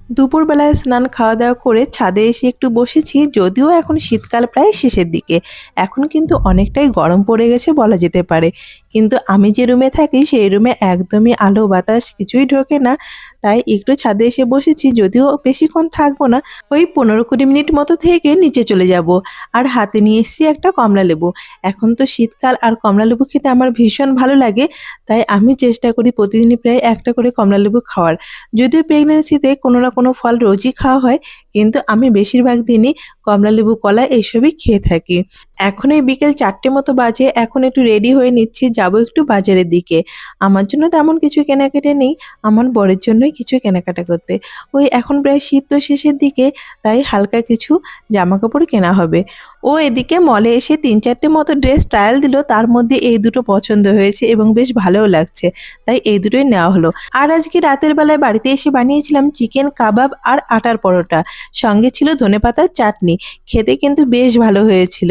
দুপুরবেলায় স্নান খাওয়া দাওয়া করে ছাদে এসে একটু বসেছি, যদিও এখন শীতকাল প্রায় শেষের দিকে। এখন কিন্তু অনেকটাই গরম পড়ে গেছে বলা যেতে পারে। কিন্তু আমি যে রুমে থাকি সেই রুমে একদমই আলো বাতাস কিছুই ঢোকে না। তাই একটু ছাদে এসে বসেছি, যদিও বেশিক্ষণ থাকবো না, ওই 15-20 মিনিট মতো থেকে নিচে চলে যাব। আর হাতে নিয়ে এসেছি একটা কমলা লেবু। এখন তো শীতকাল আর কমলা লেবু খেতে আমার ভীষণ ভালো লাগে। তাই আমি চেষ্টা করি প্রতিদিনই প্রায় একটা করে কমলা লেবু খাওয়ার। যদিও প্রেগন্যান্সিতে কোনো না কোনো ফল রোজই খাওয়া হয়, কিন্তু আমি বেশিরভাগ দিনই কমলালেবু, কলা এইসবই খেয়ে থাকি। এখন এই বিকেল 4টে মতো বাজে, এখন একটু রেডি হয়ে নিচ্ছি, যাবো একটু বাজারের দিকে। আমার জন্য তেমন কিছু কেনাকাটা নেই, আমার বরের জন্যই কিছু কেনাকাটা করতে। ওই এখন প্রায় শীত তো শেষের দিকে, তাই হালকা কিছু জামাকাপড় কেনা হবে। ও এদিকে মলে এসে 3-4টে মতো ড্রেস ট্রায়াল দিল, তার মধ্যে এই দুটো পছন্দ হয়েছে এবং বেশ ভালোও লাগছে, তাই এই দুটোই নেওয়া হলো। আর আজকে রাতের বেলায় বাড়িতে এসে বানিয়েছিলাম চিকেন কাবাব আর আটার পরোটা, সঙ্গে ছিল ধনেপাতার চাটনি। খেতে কিন্তু বেশ ভালো হয়েছিল।